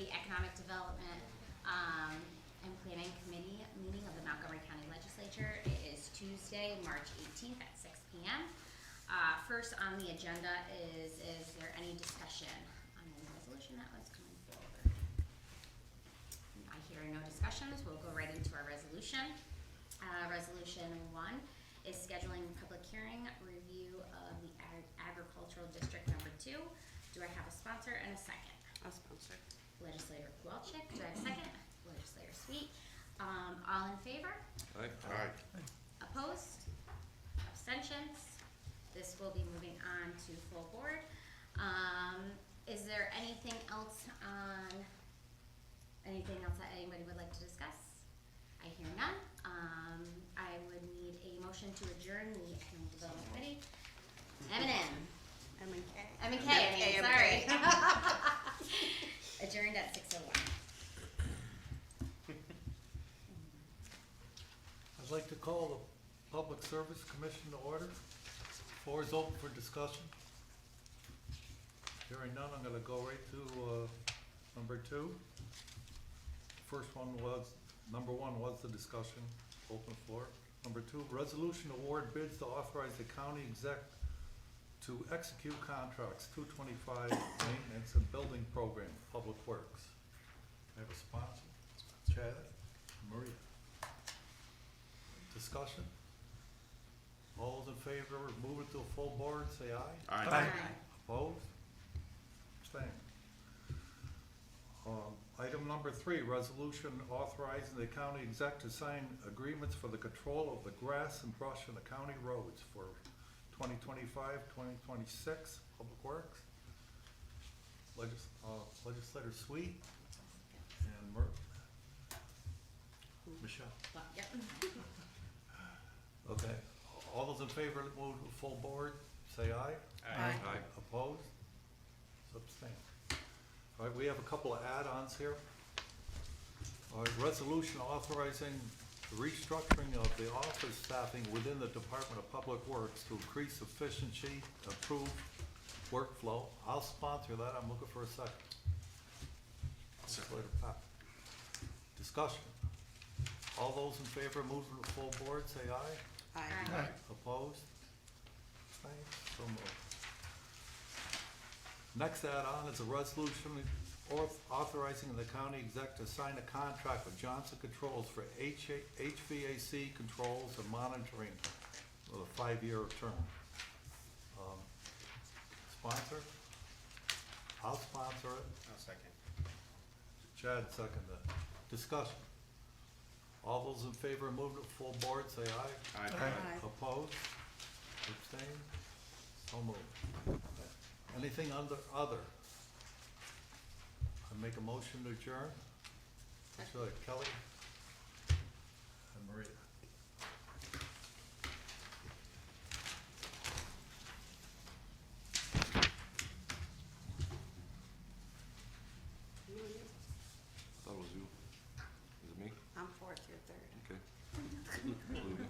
the Economic Development and Planning Committee meeting of the Montgomery County Legislature. It is Tuesday, March 18th at 6 p.m. First on the agenda is there any discussion on the resolution that was coming forward? I hear no discussions. We'll go right into our resolution. Resolution 1 is scheduling public hearing review of the Agricultural District Number 2. Do I have a sponsor and a second? I'll sponsor. Legislator Kowalczyk. Do I have a second? Legislator Sweet. All in favor? Aye. Aye. Opposed? Abstentions? This will be moving on to full board. Is there anything else that anybody would like to discuss? I hear none. I would need a motion to adjourn the Economic Development Committee. M&K, sorry. Adjourned at 6:01. I'd like to call the Public Service Commission to order. Floor is open for discussion. Hearing none, I'm gonna go right to, number 2. Number one was the discussion, open floor. Number 2, resolution award bids to authorize the county exec to execute contracts, 225 maintenance and building program, Public Works. I have a sponsor, Chad, Maria. Discussion? All those in favor of moving to a full board, say aye. Aye. Opposed? Abstained. Item number 3, resolution authorizing the county exec to sign agreements for the control of the grass and brush on the county roads for 2025, 2026, Public Works. Legislator Sweet and Michelle. Yep. Okay, all those in favor of move to full board, say aye. Aye. Aye. Opposed? Abstained. All right, we have a couple of add-ons here. All right, resolution authorizing the restructuring of the office staffing within the Department of Public Works to increase efficiency, improve workflow. I'll sponsor that. I'm looking for a second. Legislator Pop. Discussion. All those in favor of moving to full board, say aye. Aye. Aye. Opposed? Abstained? So moved. Next add-on is a resolution authorizing the county exec to sign a contract with Johnson Controls for HVAC controls and monitoring with a 5-year term. Sponsor? I'll sponsor it. I'll second. Chad seconded. Discussion. All those in favor of moving to full board, say aye. Aye. Opposed? Abstained? So moved. Anything under other? I make a motion to adjourn. Actually, Kelly and Maria. Thought it was you. Is it me? I'm fourth, you're third. Okay. Believe me.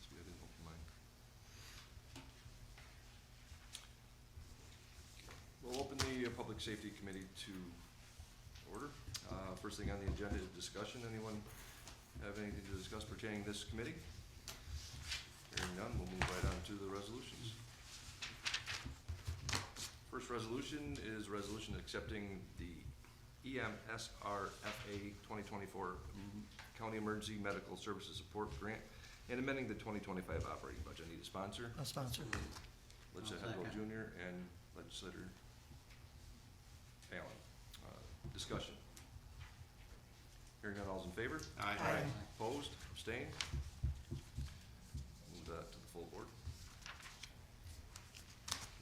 See, I didn't open mine. We'll open the Public Safety Committee to order. First thing on the agenda is discussion. Anyone have anything to discuss pertaining to this committee? Hearing none, we'll move right on to the resolutions. First resolution is resolution accepting the EMSRFA 2024 County Emergency Medical Services Support Grant and amending the 2025 operating budget. I need a sponsor. I'll sponsor. Legislator Hempel Jr. and Legislator Allen. Discussion. Hearing none, all's in favor? Aye. Opposed? Abstained? Move that to the full board.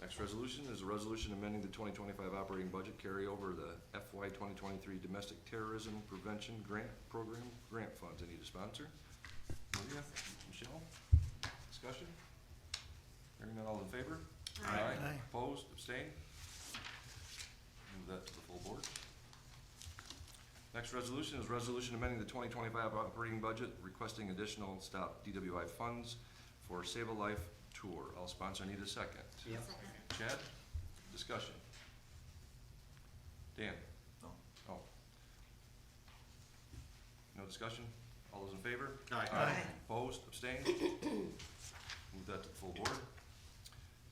Next resolution is a resolution amending the 2025 operating budget carryover the FY 2023 Domestic Terrorism Prevention Grant Program grant funds. I need a sponsor. Maria, Michelle, discussion? Hearing none, all in favor? Aye. Opposed, abstained? Move that to the full board. Next resolution is resolution amending the 2025 operating budget, requesting additional stop DWI funds for Save a Life Tour. I'll sponsor. I need a second. Second. Chad, discussion. Dan? No. Oh. No discussion? All those in favor? Aye. Opposed, abstained? Move that to the full board.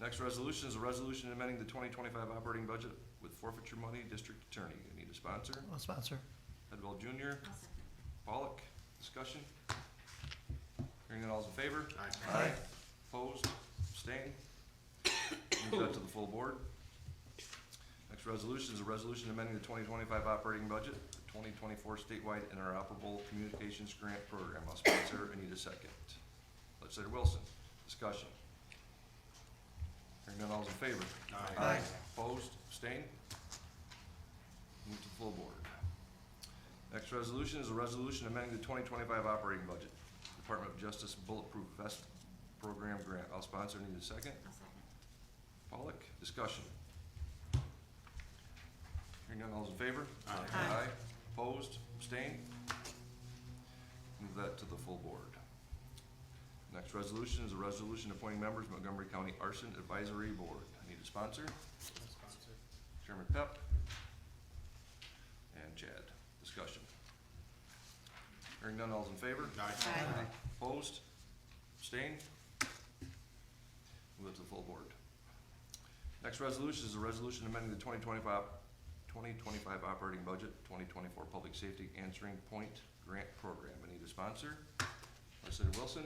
Next resolution is a resolution amending the 2025 operating budget with forfeiture money, district attorney. I need a sponsor. I'll sponsor. Edwell Junior, I'll second. Pollock, discussion? Hearing none, all's in favor? Aye. Opposed, abstained? Move that to the full board. Next resolution is a resolution amending the 2025 operating budget, the 2024 statewide interoperable communications grant program. I'll sponsor. I need a second. Legislator Wilson, discussion? Hearing none, all's in favor? Aye. Opposed, abstained? Move to the full board. Next resolution is a resolution amending the 2025 operating budget, Department of Justice Bulletproof Vest Program Grant. I'll sponsor. Need a second. I'll second. Pollock, discussion? Hearing none, all's in favor? Aye. Opposed, abstained? Move that to the full board. Next resolution is a resolution appointing members Montgomery County Arson Advisory Board. I need a sponsor. Chairman Pep. And Chad, discussion? Hearing none, all's in favor? Aye. Opposed, abstained? Move it to the full board. Next resolution is a resolution amending the 2025 operating budget, 2024 Public Safety Answering Point Grant Program. I need a sponsor. Legislator Wilson.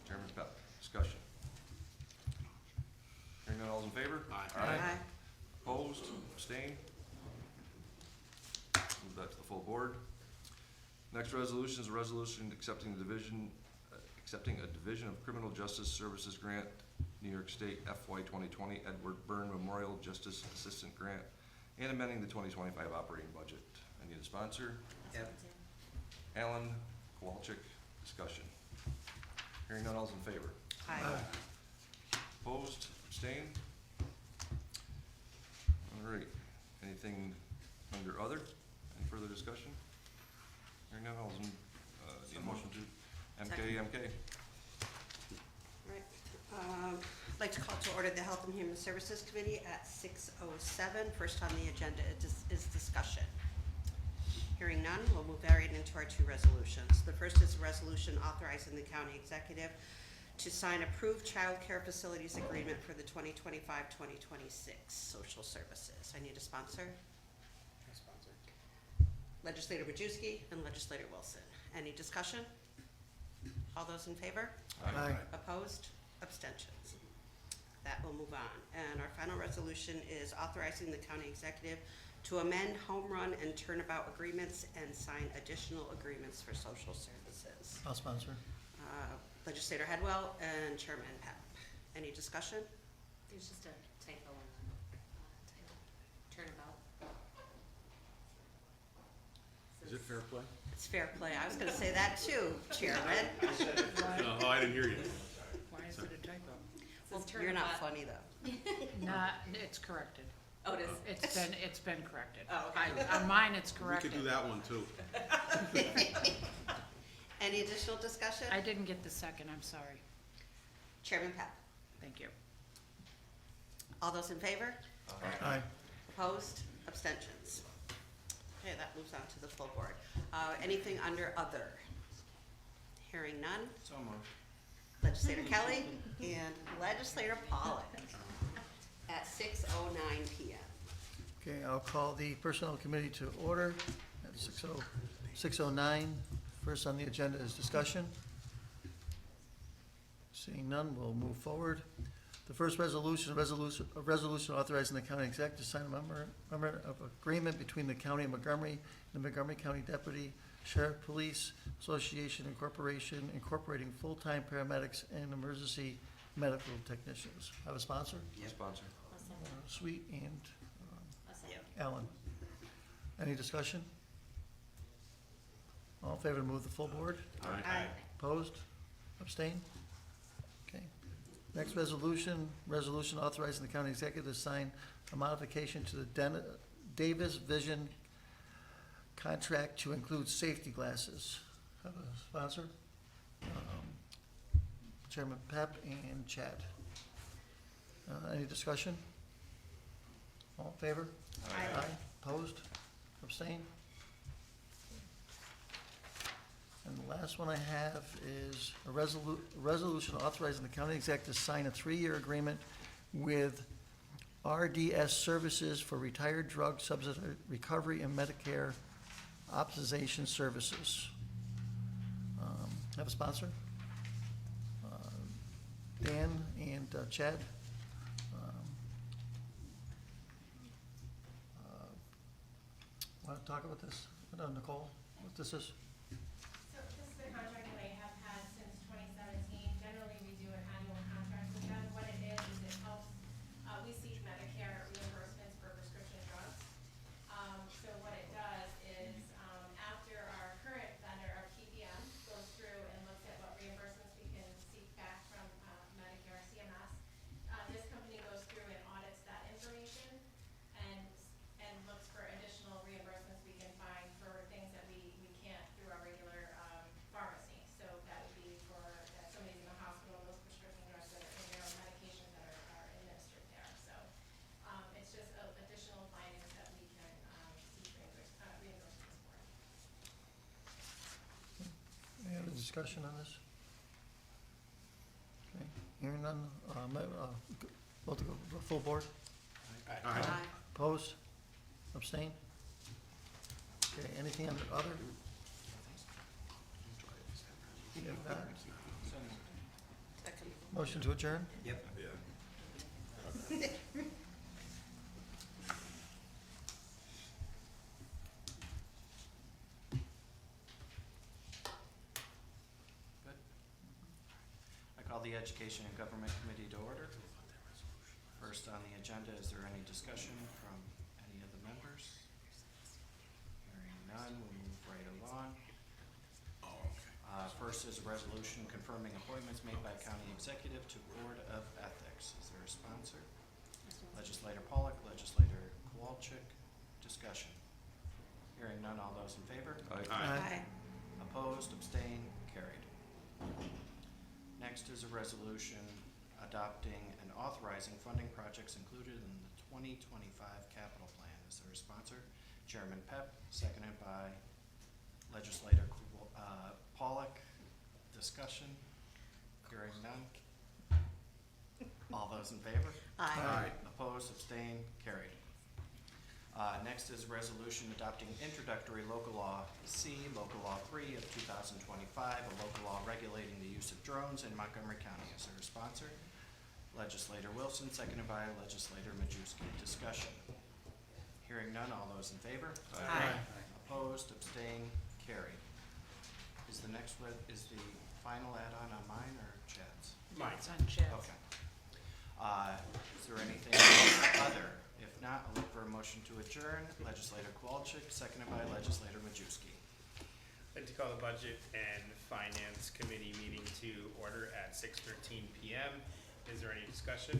Chairman Pep. Discussion. Hearing none, all's in favor? Aye. Opposed, abstained? Move that to the full board. Next resolution is a resolution accepting a division of Criminal Justice Services Grant, New York State FY 2020 Edward Byrne Memorial Justice Assistant Grant, and amending the 2025 operating budget. I need a sponsor. I'll Yep. second. Alan Kowalczyk, discussion. Hearing none, all's in favor? Aye. Opposed, abstained? All right, anything under other? Any further discussion? Hearing none, all's in, need a motion to MK. Right. I'd like to call to order the Health and Human Services Committee at 6:07. First on the agenda is discussion. Hearing none, we'll move right into our two resolutions. The first is a resolution authorizing the county executive to sign approved child care facilities agreement for the 2025-2026 social services. I need a sponsor. Legislator Majewski and Legislator Wilson. Any discussion? All those in favor? Aye. Opposed? Abstentions? That will move on. And our final resolution is authorizing the county executive to amend home run and turnabout agreements and sign additional agreements for social services. I'll sponsor. Legislator Headwell and Chairman Pep. Any discussion? There's just a typo in the title. Turnabout. Is it fair play? It's fair play. I was gonna say that too, Chairman. Oh, I didn't hear you. Why is it a typo? Well, Says you're not turnabout. funny though. Not, it's corrected. Oh, it is. It's been corrected. Oh, okay. On mine, it's We corrected. could do that one too. Any additional discussion? I didn't get the second, I'm sorry. Chairman Pep. Thank you. All those in favor? Aye. Opposed? Abstentions? Okay, that moves on to the full board. Anything under other? Hearing none. So moved. Legislator Kelly and Legislator Pollock at 6:09 PM. Okay, I'll call the Personnel Committee to order at 6:09. First on the agenda is discussion. Seeing none, we'll move forward. The first resolution authorizing the county exec to sign a memorandum of agreement between the County of Montgomery and the Montgomery County Deputy Sheriff Police Association Incorporation, incorporating full-time paramedics and emergency medical technicians. Have a sponsor? Sponsor. I'll second. Sweet and I'll second. Alan. Any discussion? All in favor to move the full board? Aye. Opposed? Abstained? Okay. Next resolution authorizing the county executive to sign a modification to the Davis Vision contract to include safety glasses. Have a sponsor? Chairman Pep and Chad. Any discussion? All in favor? Aye. Opposed? Abstained? And the last one I have is a resolution authorizing the county executive to sign a 3-year agreement with RDS Services for retired drug substance recovery and Medicare optimization services. Have a sponsor? Dan and Chad. Want to talk about this? Nicole, what this is? So this is the contract that I have had since 2017. Generally, we do an annual contract with them. What it is it helps, we seek Medicare reimbursements for prescription drugs. So what it does is, after our current vendor, our PPM, goes through and looks at what reimbursements we can seek back from Medicare CMS, this company goes through and audits that information and looks for additional reimbursements we can find for things that we can't through our regular pharmacy. So that would be for that somebody's in the hospital, those prescription drugs that are in there, or medications that are administered there. So it's just additional findings that we can seek reimbursements for. Any other discussion on this? Okay, hearing none, vote to go to the full board? Aye. Opposed? Abstained? Okay, anything under other? If not, Second. motion to adjourn? Yep. Yeah. Good. I call the Education and Government Committee to order. First on the agenda, is there any discussion from any of the members? Hearing none, we'll move right along. First is a resolution confirming appointments made by county executive to Board of Ethics. Is there a sponsor? Legislator Pollock, Legislator Kowalczyk. Discussion. Hearing none, all those in favor? Aye. Opposed, abstained, carried. Next is a resolution adopting and authorizing funding projects included in the 2025 capital plan. Is there a sponsor? Chairman Pep, seconded by Legislator Pollock. Discussion. Hearing none. All those in favor? Aye. Opposed, abstained, carried. Next is a resolution adopting introductory local law C, local law 3 of 2025, a local law regulating the use of drones in Montgomery County. Is there a sponsor? Legislator Wilson, seconded by Legislator Majewski. Discussion. Hearing none, all those in favor? Aye. Opposed, abstained, carried. Is the next is the final add-on on mine or Chad's? It's on Chad's. Okay. Is there anything other? If not, I'll look for a motion to adjourn. Legislator Kowalczyk, seconded by Legislator Majewski. I'd like to call the Budget and Finance Committee meeting to order at 6:13 PM. Is there any discussion?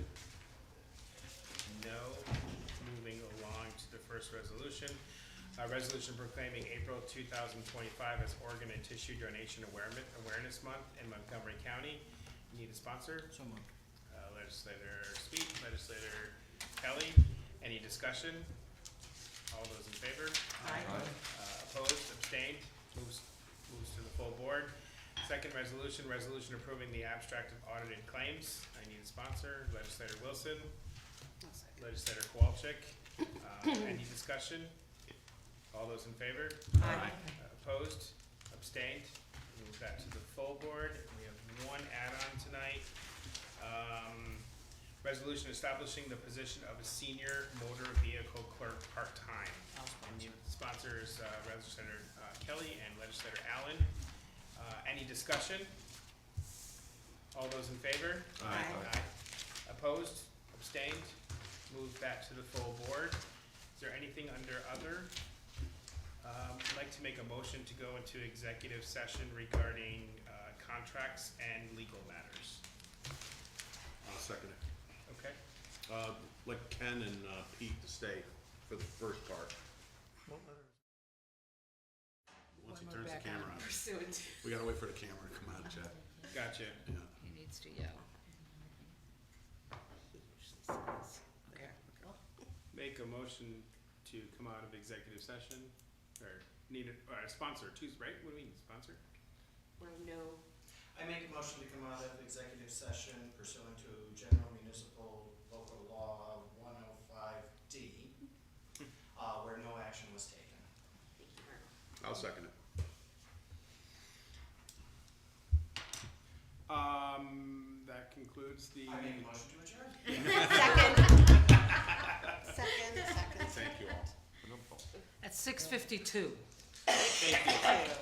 No. Moving along to the first resolution. A resolution proclaiming April 2025 as Organ and Tissue Donation Awareness Month in Montgomery County. Need a sponsor? So moved. Legislator Speak, Legislator Kelly. Any discussion? All those in favor? Aye. Opposed, abstained, moves to the full board. Second resolution approving the abstract of audited claims. I need a sponsor, Legislator Wilson, Legislator Kowalczyk. Any discussion? All those in favor? Aye. Opposed, abstained, move that to the full board. We have one add-on tonight. Resolution establishing the position of a senior motor vehicle clerk part-time. Sponsors Legislator Kelly and Legislator Allen. Any discussion? All those in favor? Aye. Opposed, abstained, move that to the full board. Is there anything under other? I'd like to make a motion to go into executive session regarding contracts and legal matters. I'll second it. Okay? Like Ken and Pete to stay for the first part. What letter is Once he When we're turns the back camera on. on. We gotta wait for the camera to come out, Chad. Gotcha. Yeah. He needs to yell. Make a motion to come out of executive session, or need a sponsor, right? What do we need, sponsor? Or no? I make a motion to come out of executive session pursuant to General Municipal Local Law 105D, where no action was taken. Thank you very much. I'll second it. That concludes the. I make a motion to adjourn. Second. Thank you all. At 6:52. Thank you.